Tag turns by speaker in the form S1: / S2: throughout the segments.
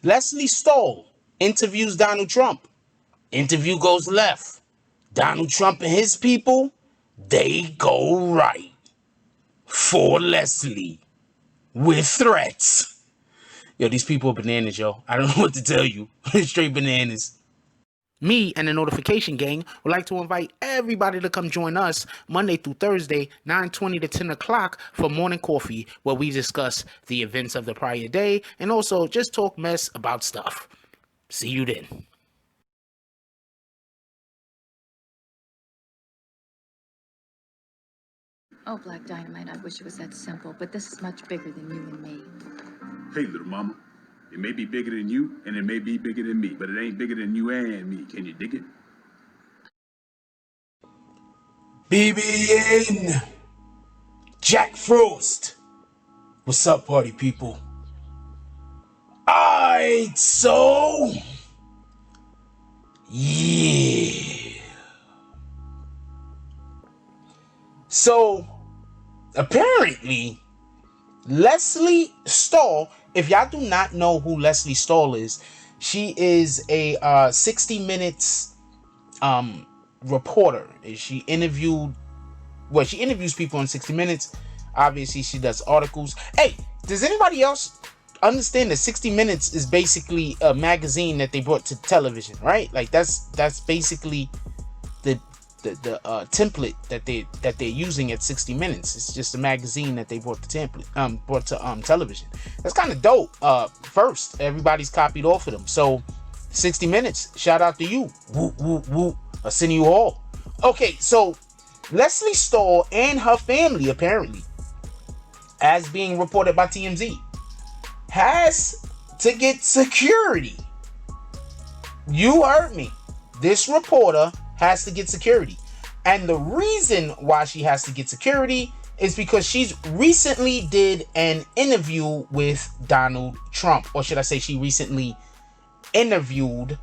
S1: Leslie Stahl interviews Donald Trump. Interview goes left. Donald Trump and his people, they go right. For Leslie with threats. Yo, these people are bananas, yo. I don't know what to tell you. Straight bananas. Me and the Notification Gang would like to invite everybody to come join us Monday through Thursday, 9:20 to 10 o'clock for morning coffee, where we discuss the events of the prior day and also just talk mess about stuff. See you then.
S2: Oh, Black Dynamite, I wish it was that simple, but this is much bigger than you and me.
S3: Hey, little mama. It may be bigger than you, and it may be bigger than me, but it ain't bigger than you and me. Can you dig it?
S1: BBN Jack Frost. What's up, party people? Alright, so yeah. So apparently Leslie Stahl, if y'all do not know who Leslie Stahl is, she is a 60 Minutes reporter. She interviews people in 60 Minutes. Obviously, she does articles. Hey, does anybody else understand that 60 Minutes is basically a magazine that they brought to television, right? Like that's basically the template that they're using at 60 Minutes. It's just a magazine that they brought to television. That's kind of dope. First, everybody's copied off of them. So 60 Minutes, shout out to you. Woo woo woo. Arsenio Hall. Okay, so Leslie Stahl and her family, apparently, as being reported by TMZ, has to get security. You heard me. This reporter has to get security. And the reason why she has to get security is because she's recently did an interview with Donald Trump. Or should I say she recently interviewed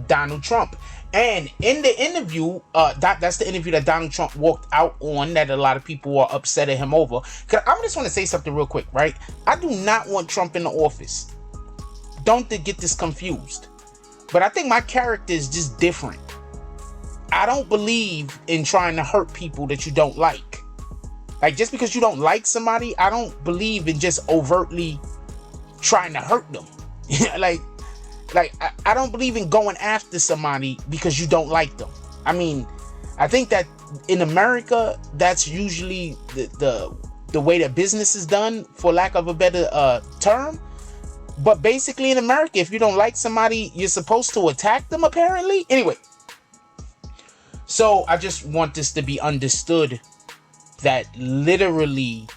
S1: Donald Trump. And in the interview, that's the interview that Donald Trump walked out on, that a lot of people are upset at him over. I just want to say something real quick, right? I do not want Trump in the office. Don't get this confused. But I think my character is just different. I don't believe in trying to hurt people that you don't like. Like, just because you don't like somebody, I don't believe in just overtly trying to hurt them. I don't believe in going after somebody because you don't like them. I mean, I think that in America, that's usually the way that business is done, for lack of a better term. But basically in America, if you don't like somebody, you're supposed to attack them, apparently. Anyway, so I just want this to be understood that literally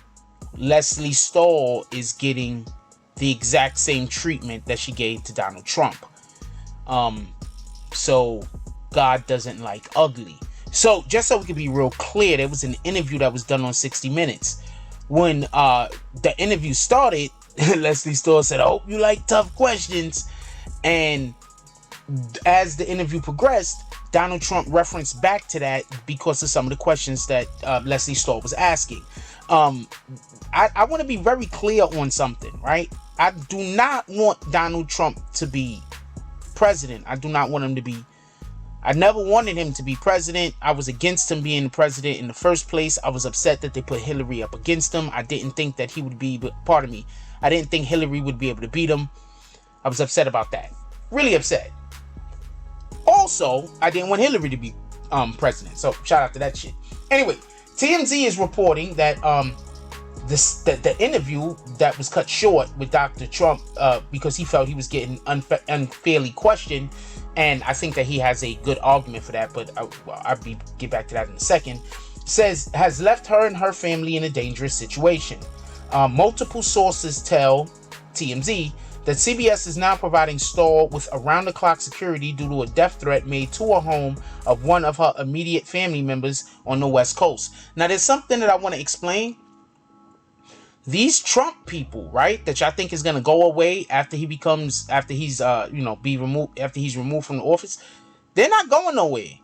S1: Leslie Stahl is getting the exact same treatment that she gave to Donald Trump. So God doesn't like ugly. So just so we can be real clear, there was an interview that was done on 60 Minutes. When the interview started, Leslie Stahl said, "I hope you like tough questions." And as the interview progressed, Donald Trump referenced back to that because of some of the questions that Leslie Stahl was asking. I want to be very clear on something, right? I do not want Donald Trump to be president. I do not want him to be. I never wanted him to be president. I was against him being the president in the first place. I was upset that they put Hillary up against him. I didn't think that he would be, but pardon me, I didn't think Hillary would be able to beat him. I was upset about that. Really upset. Also, I didn't want Hillary to be president. So shout out to that shit. Anyway, TMZ is reporting that the interview that was cut short with Dr. Trump because he felt he was getting unfairly questioned, and I think that he has a good argument for that, but I'll get back to that in a second, says has left her and her family in a dangerous situation. Multiple sources tell TMZ that CBS is now providing Stahl with around-the-clock security due to a death threat made to a home of one of her immediate family members on the West Coast. Now, there's something that I want to explain. These Trump people, right, that y'all think is gonna go away after he's removed from the office, they're not going nowhere.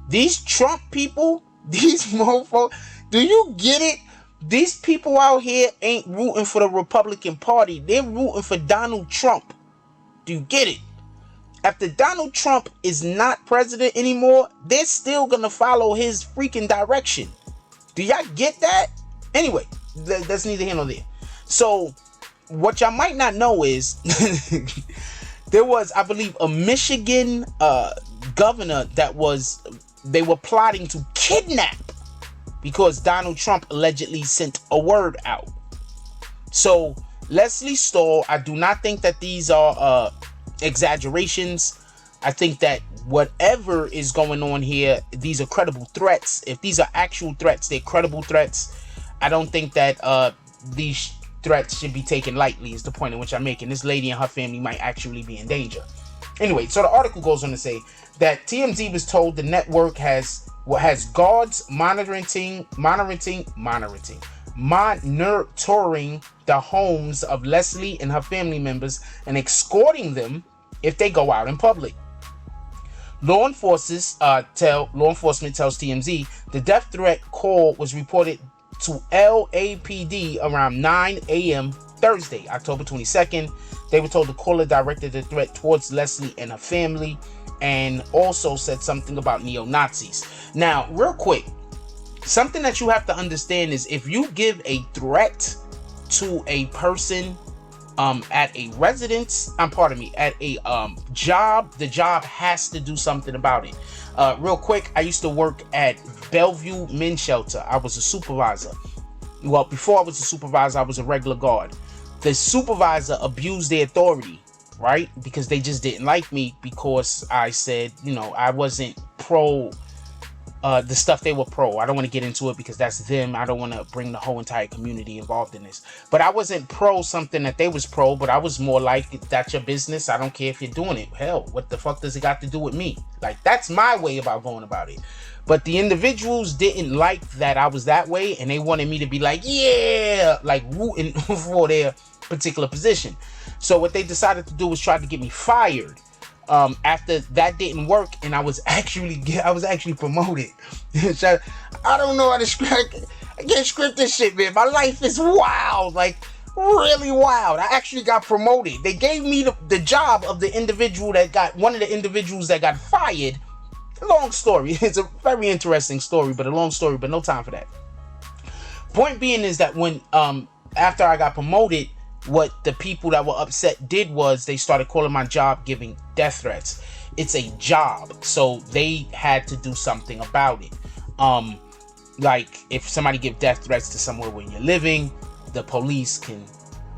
S1: These Trump people, these mofos, do you get it? These people out here ain't rooting for the Republican Party. They're rooting for Donald Trump. Do you get it? After Donald Trump is not president anymore, they're still gonna follow his freaking direction. Do y'all get that? Anyway, that's neither here nor there. So, what y'all might not know is there was, I believe, a Michigan governor they were plotting to kidnap because Donald Trump allegedly sent a word out. So, Leslie Stahl, I do not think that these are exaggerations. I think that whatever is going on here, these are credible threats. If these are actual threats, they're credible threats. I don't think that these threats should be taken lightly, is the point in which I'm making. This lady and her family might actually be in danger. Anyway, so the article goes on to say that TMZ was told the network has guards monitoring the homes of Leslie and her family members and escorting them if they go out in public. Law enforcement tells TMZ the death threat call was reported to LAPD around 9 a.m. Thursday, October 22nd. They were told the caller directed the threat towards Leslie and her family and also said something about neo-Nazis. Now, real quick, something that you have to understand is if you give a threat to a person at a residence, at a job, the job has to do something about it. Real quick, I used to work at Bellevue Men's Shelter. I was a supervisor. Well, before I was a supervisor, I was a regular guard. The supervisor abused their authority, right? Because they just didn't like me because I said, I wasn't pro the stuff they were pro. I don't want to get into it because that's them. I don't want to bring the whole entire community involved in this. But I wasn't pro something that they was pro, but I was more like, that's your business. I don't care if you're doing it. Hell, what the fuck does it got to do with me? Like, that's my way about going about it. But the individuals didn't like that I was that way, and they wanted me to be like, yeah, like rooting for their particular position. So what they decided to do was try to get me fired. After that didn't work, and I was actually promoted. I don't know how to script. I can't script this shit, man. My life is wild, like really wild. I actually got promoted. They gave me the job of the individual one of the individuals that got fired. Long story. It's a very interesting story, but a long story, but no time for that. Point being is that when after I got promoted, what the people that were upset did was they started calling my job giving death threats. It's a job, so they had to do something about it. Like if somebody give death threats to somewhere where you're living, the police can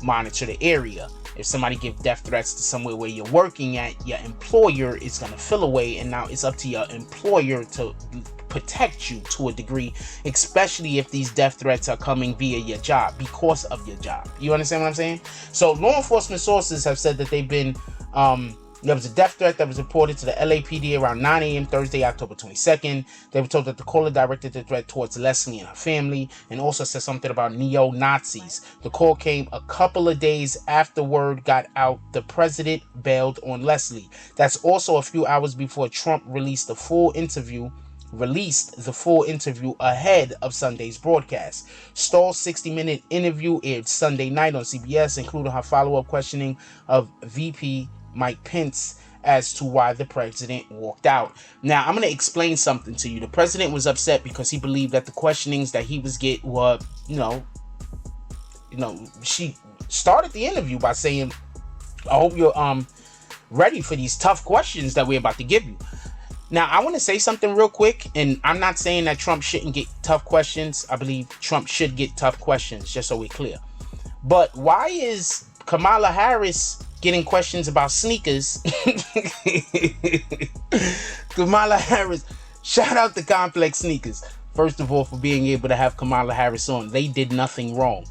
S1: monitor the area. If somebody give death threats to somewhere where you're working at, your employer is going to fill away, and now it's up to your employer to protect you to a degree, especially if these death threats are coming via your job, because of your job. You understand what I'm saying? So law enforcement sources have said that they've been there was a death threat that was reported to the LAPD around 9 a.m. Thursday, October 22nd. They were told that the caller directed the threat towards Leslie and her family, and also said something about neo-Nazis. The call came a couple of days after word got out the president bailed on Leslie. That's also a few hours before Trump released the full interview ahead of Sunday's broadcast. Stahl's 60-minute interview aired Sunday night on CBS, including her follow-up questioning of VP Mike Pence as to why the president walked out. Now, I'm going to explain something to you. The president was upset because he believed that the questionings that he was getting were, she started the interview by saying, I hope you're ready for these tough questions that we're about to give you. Now, I want to say something real quick, and I'm not saying that Trump shouldn't get tough questions. I believe Trump should get tough questions, just so we're clear. But why is Kamala Harris getting questions about sneakers? Kamala Harris, shout out to Complex Sneakers, first of all, for being able to have Kamala Harris on. They did nothing wrong.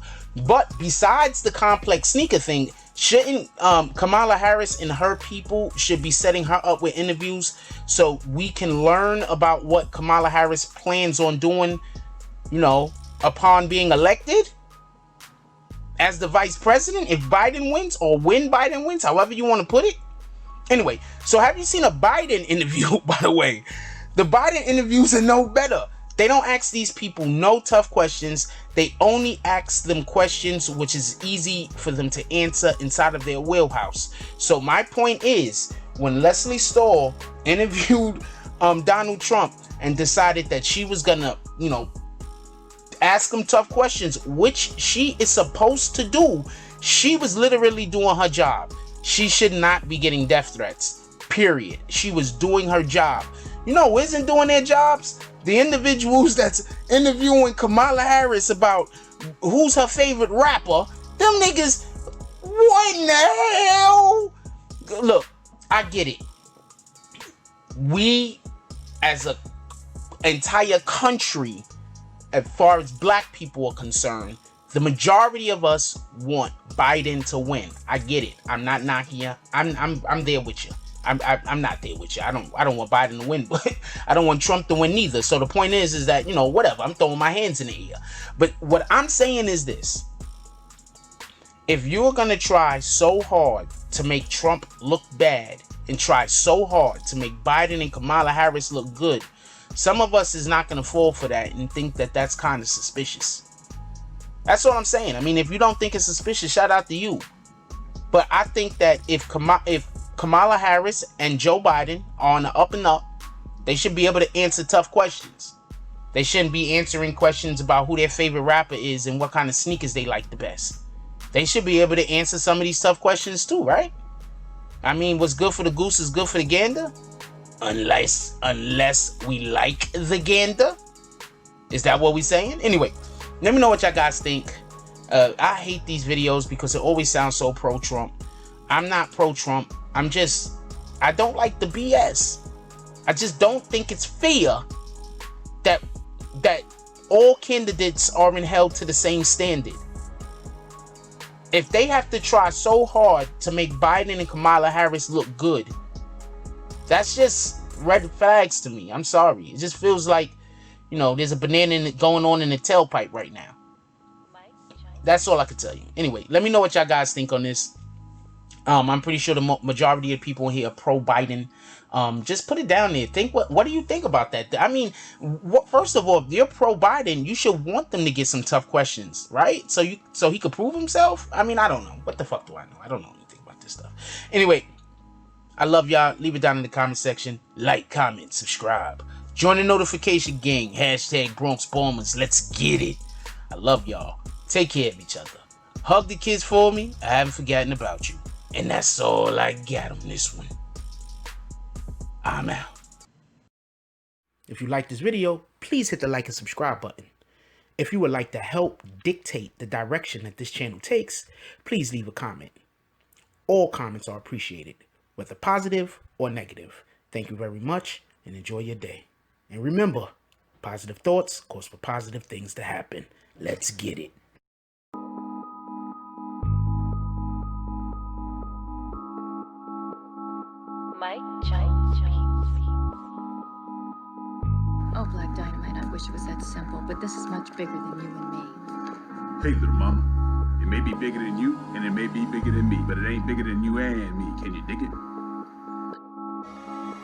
S1: But besides the Complex Sneaker thing, shouldn't Kamala Harris and her people should be setting her up with interviews so we can learn about what Kamala Harris plans on doing, upon being elected as the vice president, if Biden wins, or when Biden wins, however you want to put it. Anyway, so have you seen a Biden interview, by the way? The Biden interviews are no better. They don't ask these people no tough questions. They only ask them questions which is easy for them to answer inside of their wheelhouse. So my point is, when Leslie Stahl interviewed Donald Trump and decided that she was gonna, ask him tough questions, which she is supposed to do, she was literally doing her job. She should not be getting death threats. Period. She was doing her job. You know who isn't doing their jobs? The individuals that's interviewing Kamala Harris about who's her favorite rapper. Them niggas, what in the hell? Look, I get it. We, as a entire country, as far as black people are concerned, the majority of us want Biden to win. I get it. I'm not knocking you. I'm there with you. I'm not there with you. I don't want Biden to win, but I don't want Trump to win neither. So the point is that, whatever. I'm throwing my hands in the air. But what I'm saying is this. If you're going to try so hard to make Trump look bad and try so hard to make Biden and Kamala Harris look good, some of us is not going to fall for that and think that that's kind of suspicious. That's what I'm saying. I mean, if you don't think it's suspicious, shout out to you. But I think that if Kamala Harris and Joe Biden are on the up and up, they should be able to answer tough questions. They shouldn't be answering questions about who their favorite rapper is and what kind of sneakers they like the best. They should be able to answer some of these tough questions too, right? I mean, what's good for the goose is good for the gander. Unless we like the gander. Is that what we saying? Anyway, let me know what y'all guys think. I hate these videos because it always sounds so pro-Trump. I'm not pro-Trump. I don't like the BS. I just don't think it's fair that all candidates aren't held to the same standard. If they have to try so hard to make Biden and Kamala Harris look good, that's just red flags to me. I'm sorry. It just feels like, there's a banana going on in the tailpipe right now. That's all I can tell you. Anyway, let me know what y'all guys think on this. I'm pretty sure the majority of people here are pro-Biden. Just put it down there. What do you think about that? I mean, first of all, if you're pro-Biden, you should want them to get some tough questions, right? So he could prove himself? I mean, I don't know. What the fuck do I know? I don't know anything about this stuff. Anyway, I love y'all. Leave it down in the comment section. Like, comment, subscribe. Join the notification gang. # Bronx Bombers. Let's get it. I love y'all. Take care of each other. Hug the kids for me. I haven't forgotten about you. And that's all I got on this one. I'm out. If you like this video, please hit the like and subscribe button. If you would like to help dictate the direction that this channel takes, please leave a comment. All comments are appreciated, whether positive or negative. Thank you very much and enjoy your day. And remember, positive thoughts cause for positive things to happen. Let's get it.
S2: Oh, Black Dynamite, I wish it was that simple, but this is much bigger than you and me.
S3: Hey, little mama. It may be bigger than you, and it may be bigger than me, but it ain't bigger than you and me. Can you dig it?